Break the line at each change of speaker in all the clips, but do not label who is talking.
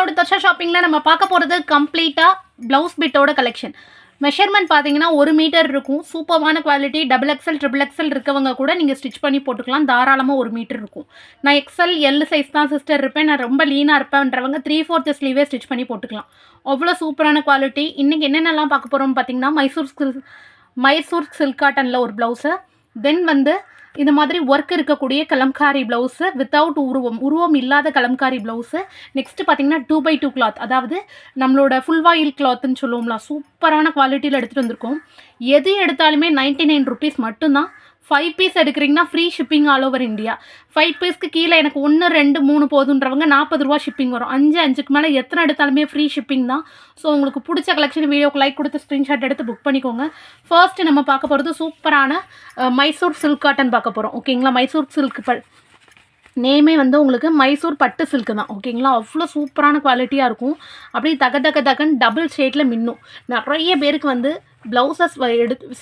நம்மளோட தர்ஷா ஷாப்பிங்கில் நம்ம பார்க்க போகிறது கம்ப்ளீட்டாக ப்ளவுஸ் பிட்டோட கலெக்ஷன். மெஷர்மெண்ட் பார்த்தீங்கன்னா 1 மீட்டர் இருக்கும். சூப்பரான குவாலிட்டி. XXL, XXL இருக்கவங்க கூட நீங்கள் ஸ்டிச் பண்ணி போட்டுக்கலாம். தாராளமாக 1 மீட்டர் இருக்கும். நான் XL, L சைஸ் தான் சிஸ்டர் இருப்பேன், நான் ரொம்ப லீனாக இருப்பேன்றவங்க 3/4 ஸ்லீவே ஸ்டிச் பண்ணி போட்டுக்கலாம். அவ்வளோ சூப்பரான குவாலிட்டி. இன்றைக்கி என்னென்னலாம் பார்க்க போகிறோம்னு பார்த்தீங்கன்னா, மைசூர் சில்க் காட்டனில் ஒரு ப்ளவுஸு, தென் வந்து இந்த மாதிரி ஒர்க் இருக்கக்கூடிய கலம்காரி ப்ளவுஸு வித்தவுட் உருவம் இல்லாத கலம்காரி ப்ளவுஸு. நெக்ஸ்ட்டு பார்த்தீங்கன்னா 2x2 கிளாத், அதாவது நம்மளோட ஃபுல் வாயில் கிளாத்துன்னு சொல்லுவோம்ல, சூப்பரான குவாலிட்டியில் எடுத்துகிட்டு வந்திருக்கோம். எது எடுத்தாலுமே 99 ருபீஸ் மட்டும்தான். 5 பீஸ் எடுக்கிறீங்கன்னா free shipping all over India. 5 பீஸ்க்கு கீழே எனக்கு 1, 2, 3 போதுன்றவங்க 40 ரூபா ஷிப்பிங் வரும். 5க்கு மேலே எத்தனை எடுத்தாலுமே ஃப்ரீ ஷிப்பிங் தான். ஸோ உங்களுக்கு பிடிச்ச கலெக்ஷன் வீடியோக்கு லைக் கொடுத்து ஸ்க்ரீன்ஷாட் எடுத்து புக் பண்ணிக்கோங்க. ஃபர்ஸ்ட்டு நம்ம பார்க்க போகிறது சூப்பரான மைசூர் சில்க் காட்டன் பார்க்க போகிறோம். ஓகேங்களா, மைசூர் சில்க் நேமே வந்து உங்களுக்கு மைசூர் பட்டு சில்க்கு தான். ஓகேங்களா, அவ்வளோ சூப்பரான குவாலிட்டியாக இருக்கும். அப்படியே தகன்னு டபுள் ஷேட்டில் மின்னும். நிறைய பேருக்கு வந்து ப்ளவுசஸ்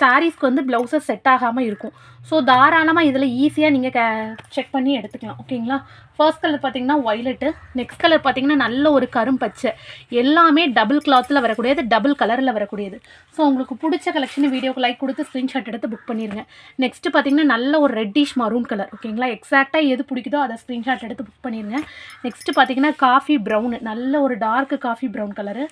சாரீஸ்க்கு வந்து ப்ளவுசஸ் செட் ஆகாமல் இருக்கும். ஸோ தாராளமாக இதில் ஈஸியாக நீங்கள் செக் பண்ணி எடுத்துக்கலாம். ஓகேங்களா, ஃபர்ஸ்ட் கலர் பார்த்தீங்கன்னா ஒய்லெட்டு, நெக்ஸ்ட் கலர் பார்த்தீங்கன்னா நல்ல ஒரு கரும்பச்சை. எல்லாமே டபுள் கிளாத்தில் வரக்கூடியது, டபுள் கலரில் வரக்கூடியது. ஸோ உங்களுக்கு பிடிச்ச கலெக்ஷன் வீடியோக்கு லைக் கொடுத்து ஸ்க்ரீன்ஷாட் எடுத்து புக் பண்ணிடுங்க. நெக்ஸ்ட்டு பார்த்தீங்கன்னா நல்ல ஒரு ரெட்டிஷ் மரூன் கலர். ஓகேங்களா, எக்ஸாக்டாக எது பிடிக்குதோ அதை ஸ்க்ரீன்ஷாட் எடுத்து புக் பண்ணிடுங்க. நெக்ஸ்ட்டு பார்த்தீங்கன்னா காஃபி ப்ரௌனு, நல்ல ஒரு டார்க் காஃபி ப்ரௌன் கலரு.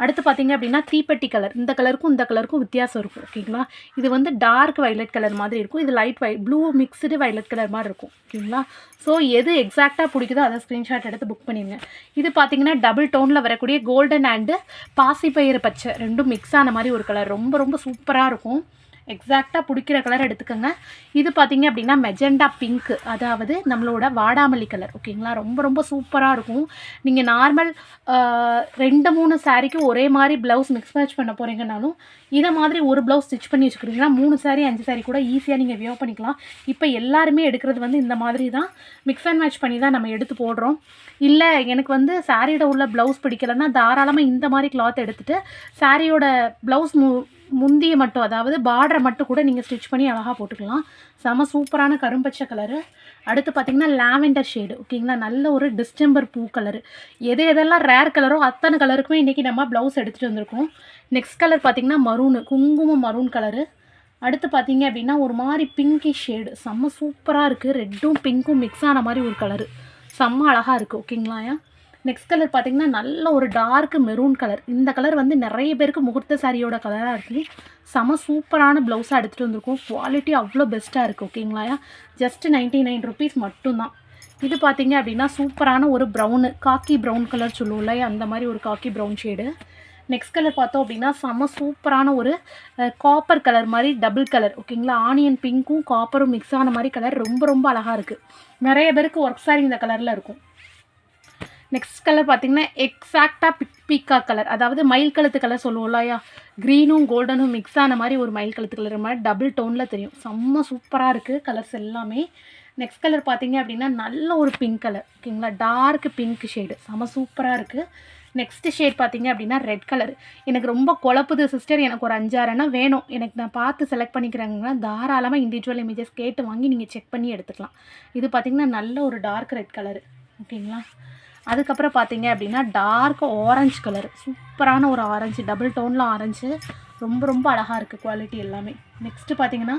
அடுத்து பார்த்தீங்க அப்படின்னா தீப்பெட்டி கலர். இந்த கலருக்கும் வித்தியாசம் இருக்கும். ஓகேங்களா, இது வந்து டார்க் வைலட் கலர் மாதிரி இருக்கும், இது light blue mixed violet colour மாதிரி இருக்கும். ஓகேங்களா, ஸோ எது எக்ஸாக்டாக பிடிக்குதோ அதை ஸ்க்ரீன்ஷாட் எடுத்து புக் பண்ணிடுங்க. இது பார்த்தீங்கன்னா டபுள் டோனில் வரக்கூடிய கோல்டன் அண்டு பாசிப்பயிறு பச்சை ரெண்டும் மிக்ஸ் ஆன மாதிரி ஒரு கலர். ரொம்ப ரொம்ப சூப்பராக இருக்கும். எக்ஸாக்டாக பிடிக்கிற கலர் எடுத்துக்கோங்க. இது பார்த்தீங்க அப்படின்னா மெஜெண்டா பிங்க்கு, அதாவது நம்மளோட வாடாமல்லி கலர். ஓகேங்களா, ரொம்ப ரொம்ப சூப்பராக இருக்கும். நீங்கள் நார்மல் 2-3 சாரீக்கு ஒரே மாதிரி ப்ளவுஸ் மிக்ஸ் மேட்ச் பண்ண போகிறீங்கனாலும் இதை மாதிரி ஒரு ப்ளவுஸ் ஸ்டிச் பண்ணி வச்சுக்கிறீங்கன்னா 3 சாரீ 5 சாரீ கூட ஈஸியாக நீங்கள் வியோ பண்ணிக்கலாம். இப்போ எல்லாருமே எடுக்கிறது வந்து இந்த மாதிரி தான் மிக்ஸ் அண்ட் மேட்ச் பண்ணி தான் நம்ம எடுத்து போடுறோம். இல்லை எனக்கு வந்து சாரியோட உள்ள ப்ளவுஸ் பிடிக்கலைன்னா தாராளமாக இந்த மாதிரி கிளாத் எடுத்துகிட்டு சாரியோட ப்ளவுஸ் முந்தியை மட்டும், அதாவது பார்டரை மட்டும் கூட நீங்கள் ஸ்டிச் பண்ணி அழகாக போட்டுக்கலாம். செம சூப்பரான கரும்பச்சை கலரு. அடுத்து பார்த்திங்கன்னா லாவெண்டர் ஷேடு. ஓகேங்களா, நல்ல ஒரு டிஸ்டம்பர் பூ கலரு. எதெல்லாம் ரேர் கலரோ அத்தனை கலருக்குமே இன்றைக்கி நம்ம ப்ளவுஸ் எடுத்துகிட்டு வந்திருக்கோம். நெக்ஸ்ட் கலர் பார்த்திங்கன்னா மரூனு, குங்குமம் மரூன் கலரு. அடுத்து பார்த்திங்க அப்படின்னா ஒரு மாதிரி பிங்கி ஷேடு, செம்ம சூப்பராக இருக்குது. ரெட்டும் பிங்க்கும் மிக்ஸ் ஆன மாதிரி ஒரு கலரு, செம்ம அழகாக இருக்குது. ஓகேங்களா, நெக்ஸ்ட் கலர் பார்த்திங்கன்னா நல்ல ஒரு டார்க் மெரூன் கலர். இந்த கலர் வந்து நிறைய பேருக்கு முகூர்த்த சாரியோட கலராக இருக்குது. செம சூப்பரான ப்ளவுஸாக எடுத்துகிட்டு வந்திருக்கோம். குவாலிட்டி அவ்வளோ பெஸ்ட்டாக இருக்குது. ஓகேங்களா, ஜஸ்ட் 99 ருபீஸ் மட்டும்தான். இது பார்த்திங்க அப்படின்னா சூப்பரான ஒரு ப்ரௌனு, காக்கி ப்ரௌன் கலர் சொல்லுவோம்ல, அந்த மாதிரி ஒரு காக்கி ப்ரௌன் ஷேடு. நெக்ஸ்ட் கலர் பார்த்தோம் அப்படின்னா செம சூப்பரான ஒரு காப்பர் கலர் மாதிரி டபுள் கலர். ஓகேங்களா, ஆனியன் பிங்க்கும் காப்பரும் மிக்ஸ் ஆன மாதிரி கலர். ரொம்ப ரொம்ப அழகாக இருக்குது. நிறைய பேருக்கு ஒர்க் சாரி இந்த கலரில் இருக்கும். நெக்ஸ்ட் கலர் பார்த்திங்கன்னா எக்ஸாக்டாக பீக்கா கலர், அதாவது மயில் கழுத்து கலர் சொல்லுவோம்லையா, க்ரீனும் கோல்டனும் மிக்ஸ் ஆன மாதிரி ஒரு மயில் கழுத்து கலர் மாதிரி டபுள் டோனில் தெரியும். செம்ம சூப்பராக இருக்குது கலர்ஸ் எல்லாமே. நெக்ஸ்ட் கலர் பார்த்திங்க அப்படின்னா நல்ல ஒரு பிங்க் கலர். ஓகேங்களா, டார்க் பிங்க் ஷேடு, செம்ம சூப்பராக இருக்குது. நெக்ஸ்ட்டு ஷேட் பார்த்திங்க அப்படின்னா ரெட் கலர். எனக்கு ரொம்ப குழப்புது சிஸ்டர், எனக்கு ஒரு 5-6 வேணும், எனக்கு நான் பார்த்து செலக்ட் பண்ணிக்கிறாங்கன்னா தாராளமாக இண்டிவிஜுவல் இமேஜஸ் கேட்டு வாங்கி நீங்கள் செக் பண்ணி எடுத்துக்கலாம். இது பார்த்திங்கன்னா நல்ல ஒரு டார்க் ரெட் கலரு. ஓகேங்களா, அதுக்கப்புறம் பார்த்தீங்க அப்படின்னா டார்க் ஆரஞ்சு கலர், சூப்பரான ஒரு ஆரஞ்சு, டபுள் டோனில் ஆரஞ்சு, ரொம்ப ரொம்ப அழகாக இருக்குது குவாலிட்டி எல்லாமே. நெக்ஸ்ட்டு பார்த்தீங்கன்னா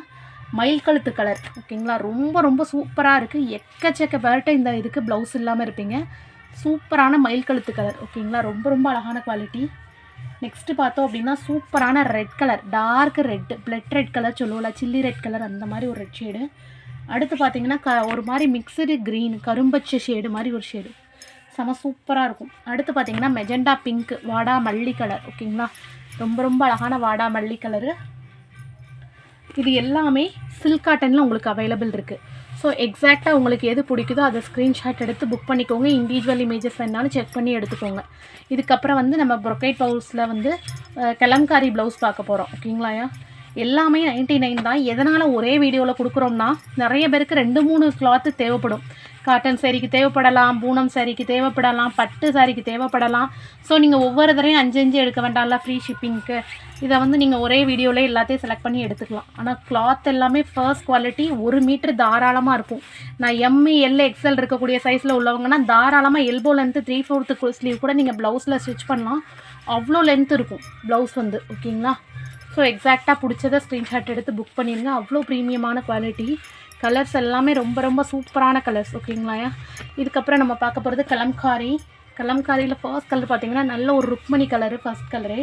மயில் கழுத்து கலர். ஓகேங்களா, ரொம்ப ரொம்ப சூப்பராக இருக்குது. எக்கச்சக்க பேர்ட்ட இந்த இதுக்கு ப்ளவுஸ் இல்லாமல் இருப்பீங்க. சூப்பரான மயில் கழுத்து கலர். ஓகேங்களா, ரொம்ப ரொம்ப அழகான குவாலிட்டி. நெக்ஸ்ட்டு பார்த்தோம் அப்படின்னா சூப்பரான red colour, dark red, blood red colour சொல்லுவோம்ல, சில்லி ரெட் கலர், அந்த மாதிரி ஒரு ரெட் ஷேடு. அடுத்து பார்த்தீங்கன்னா ஒரு மாதிரி மிக்சடு க்ரீன், கரும்பச்சை ஷேடு மாதிரி ஒரு ஷேடு, செம சூப்பராக இருக்கும். அடுத்து பார்த்திங்கன்னா மெஜெண்டா பிங்க், வாடா மல்லி கலர். ஓகேங்களா, ரொம்ப ரொம்ப அழகான வாடா மல்லி கலரு. இது எல்லாமே சில்க் காட்டனில் உங்களுக்கு அவைலபிள் இருக்குது. ஸோ எக்ஸாக்டாக உங்களுக்கு எது பிடிக்குதோ அதை ஸ்க்ரீன்ஷாட் எடுத்து புக் பண்ணிக்கோங்க. இண்டிவிஜுவல் இமேஜஸ் வேணாலும் செக் பண்ணி எடுத்துக்கோங்க. இதுக்கப்புறம் வந்து நம்ம ப்ரொக்கைட் ப்ளவுஸில் வந்து கலம்காரி ப்ளவுஸ் பார்க்க போகிறோம். ஓகேங்களா, எல்லாமே 99 தான். எதனால் ஒரே வீடியோவில் கொடுக்குறோம்னா நிறைய பேருக்கு 2-3 கிளாத்து தேவைப்படும். காட்டன் சாரீக்கு தேவைப்படலாம், பூனம் சாரீக்கு தேவைப்படலாம், பட்டு சாரீக்கு தேவைப்படலாம். ஸோ நீங்கள் ஒவ்வொரு தடவையும் 5 எடுக்க வேண்டாம்ல ஃப்ரீ ஷிப்பிங்க்கு. இதை வந்து நீங்கள் ஒரே வீடியோவில் எல்லாத்தையும் செலக்ட் பண்ணி எடுத்துக்கலாம். ஆனால் கிளாத் எல்லாமே ஃபர்ஸ்ட் குவாலிட்டி, 1 மீட்டர் தாராளமாக இருக்கும். நான் எம்இ எல் எக்ஸ்எல் இருக்கக்கூடிய சைஸில் உள்ளவங்கன்னா தாராளமாக எல்போ லென்த்து 3/4 ஸ்லீவ் கூட நீங்கள் ப்ளவுஸில் ஸ்டிச் பண்ணலாம். அவ்வளோ லென்த் இருக்கும் ப்ளவுஸ் வந்து. ஓகேங்களா? ஸோ எக்ஸாக்டாக பிடிச்சதை ஸ்க்ரீன்ஷாட் எடுத்து புக் பண்ணிடுங்க. அவ்வளோ ப்ரீமியமான குவாலிட்டி. கலர்ஸ் எல்லாமே ரொம்ப ரொம்ப சூப்பரான கலர்ஸ். ஓகேங்களாயா? இதுக்கப்புறம் நம்ம பார்க்க போகிறது கலம்காரி. கலம்காரியில் ஃபர்ஸ்ட் கலர் பார்த்திங்கன்னா நல்ல ஒரு Rukmini colour first colour.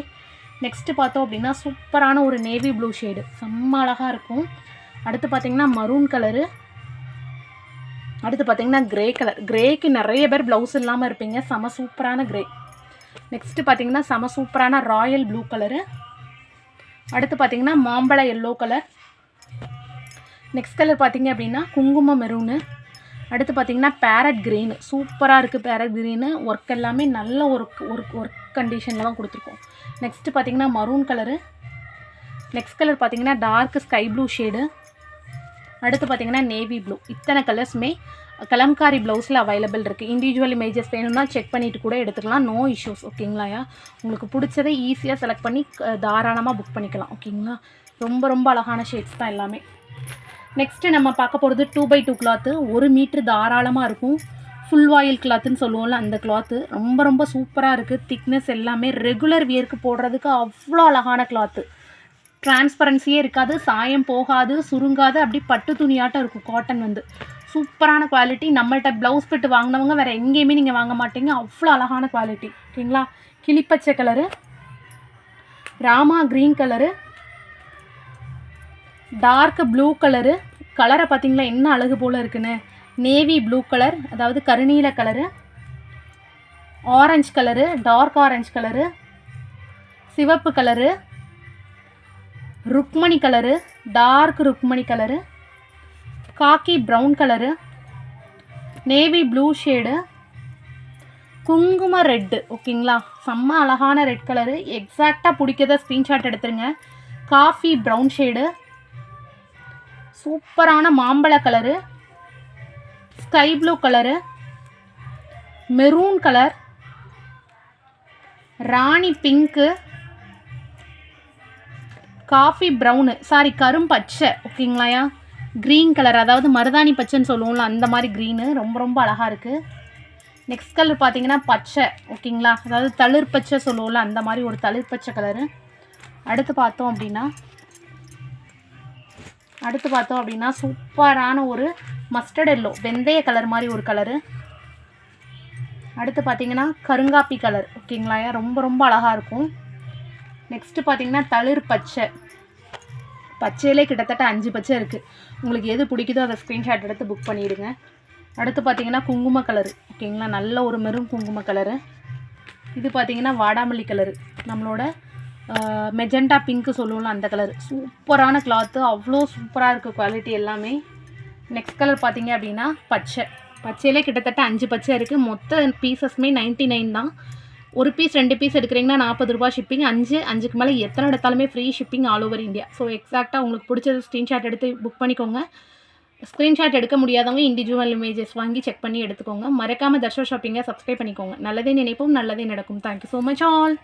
Next பார்த்தோம் அப்படின்னா சூப்பரான ஒரு நேவி ப்ளூ ஷேடு, செம்ம அழகாக இருக்கும். அடுத்து பார்த்திங்கன்னா மரூன் கலரு. அடுத்து பார்த்திங்கன்னா க்ரே கலர். க்ரேக்கு நிறைய பேர் ப்ளவுஸ் இல்லாமல் இருப்பீங்க, செம சூப்பரான க்ரே. நெக்ஸ்ட்டு பார்த்திங்கன்னா செம சூப்பரான ராயல் ப்ளூ கலரு. அடுத்து பார்த்திங்கன்னா மாம்பழ எல்லோ கலர். நெக்ஸ்ட் கலர் பார்த்திங்க அப்படின்னா குங்கும மெரூனு. அடுத்து பார்த்திங்கன்னா பேரட் க்ரீனு, சூப்பராக இருக்குது பேரட் க்ரீனு. ஒர்க் எல்லாமே நல்ல ஒர்க் கண்டிஷனில் தான் கொடுத்துருக்கோம். நெக்ஸ்ட்டு பார்த்திங்கன்னா மரூன் கலரு. நெக்ஸ்ட் கலர் பார்த்திங்கன்னா டார்க் ஸ்கை ப்ளூ ஷேடு. அடுத்து பார்த்திங்கன்னா நேவி ப்ளூ. இத்தனை கலர்ஸுமே கலம்காரி ப்ளவுஸில் அவைலபிள் இருக்குது. இண்டிவிஜுவல் இமேஜஸ் வேணும்னா செக் பண்ணிவிட்டு கூட எடுத்துக்கலாம், நோ இஷ்யூஸ். ஓகேங்களாயா? உங்களுக்கு பிடிச்சதை ஈஸியாக செலக்ட் பண்ணி தாராளமாக புக் பண்ணிக்கலாம். ஓகேங்களா? ரொம்ப ரொம்ப அழகான ஷேட்ஸ் தான் எல்லாமே. நெக்ஸ்ட்டு நம்ம பார்க்க போகிறது 2x2 கிளாத்து. 1 மீட்ரு தாராளமாக இருக்கும். ஃபுல் வாயில் கிளாத்துன்னு சொல்லுவோம்ல, அந்த கிளாத்து ரொம்ப ரொம்ப சூப்பராக இருக்குது. திக்னஸ் எல்லாமே ரெகுலர் வியருக்கு போடுறதுக்கு அவ்வளோ அழகான கிளாத்து. டிரான்ஸ்பரன்சியே இருக்காது, சாயம் போகாது, சுருங்காது, அப்படி பட்டு துணியாட்டம் இருக்கும். காட்டன் வந்து சூப்பரான குவாலிட்டி. நம்மள்கிட்ட ப்ளவுஸ் பிட்டு வாங்கினவங்க வேறு எங்கேயுமே நீங்கள் வாங்க மாட்டீங்க, அவ்வளோ அழகான குவாலிட்டி. ஓகேங்களா? கிளிப்பச்சை colour, Rama green colour, dark blue colour. கலரை பார்த்திங்களா என்ன அழகு போல் இருக்குன்னு. நேவி ப்ளூ கலர், அதாவது கருநீல colour, orange colour, dark orange colour, சிவப்பு colour, Rukmani colour, dark Rukmani colour, khaki brown colour, navy blue shade, குங்கும ரெட்டு. ஓகேங்களா? செம்ம அழகான ரெட் கலரு. எக்ஸாக்டாக பிடிக்கிறத ஸ்க்ரீன்ஷாட் எடுத்துருங்க. காஃபி ப்ரௌன் ஷேடு, சூப்பரான மாம்பழ colour, sky blue colour, maroon colour, Rani pink, coffee brown, sorry கரும்பச்சை. ஓகேங்களாயா? க்ரீன் கலர், அதாவது மருதாணி பச்சைன்னு சொல்லுவோம்ல, அந்த மாதிரி க்ரீனு ரொம்ப ரொம்ப அழகாக இருக்குது. நெக்ஸ்ட் கலர் பார்த்திங்கன்னா பச்சை. ஓகேங்களா? அதாவது தளிர் பச்சை சொல்லுவோம்ல, அந்த மாதிரி ஒரு தளிர் பச்சை கலரு. அடுத்து பார்த்தோம் அப்படின்னா சூப்பரான ஒரு மஸ்டர்ட் எல்லோ, வெந்தய கலர் மாதிரி ஒரு கலரு. அடுத்து பார்த்திங்கன்னா கருங்காப்பி கலர். ஓகேங்களாயா? ரொம்ப ரொம்ப அழகாக இருக்கும். நெக்ஸ்ட்டு பார்த்திங்கன்னா தளிர் பச்சை. பச்சையிலே கிட்டத்தட்ட 5 பச்சை இருக்குது. உங்களுக்கு எது பிடிக்குதோ அதை ஸ்க்ரீன்ஷாட் எடுத்து புக் பண்ணிவிடுங்க. அடுத்து பார்த்திங்கன்னா குங்கும கலரு. ஓகேங்களா? நல்ல ஒரு மெரூன் குங்கும கலரு. இது பார்த்திங்கன்னா வாடாமல்லி கலரு, நம்மளோட மெஜெண்டா பிங்க்கு சொல்லுவோம்ல, அந்த கலர். சூப்பரான கிளாத்து, அவ்வளோ சூப்பராக இருக்குது குவாலிட்டி எல்லாமே. நெக்ஸ்ட் கலர் பார்த்திங்க அப்படின்னா பச்சை. பச்சையிலே கிட்டத்தட்ட 5 பச்சை இருக்குது. மொத்த பீசஸ்மே 99 தான். ஒரு பீஸ் 2 பீஸ் எடுக்கிறீங்கன்னா 40 ரூபா ஷிப்பிங். 5க்கு மேலே எத்தனை எடுத்தாலுமே free shipping all over India. So எக்ஸாக்டாக உங்களுக்கு பிடிச்சது ஸ்க்ரீன்ஷாட் எடுத்து புக் பண்ணிக்கோங்க. ஸ்க்ரீன்ஷாட் எடுக்க முடியாதவங்க இண்டிவிஜுவல் இமேஜஸ் வாங்கி செக் பண்ணி எடுத்துக்கோங்க. மறக்காமல் தர்ஷா ஷாப்பிங்கை சப்ஸ்கிரைப் பண்ணிக்கோங்க. நல்லதே நினைப்போம், நல்லதே நடக்கும். Thank you so much all.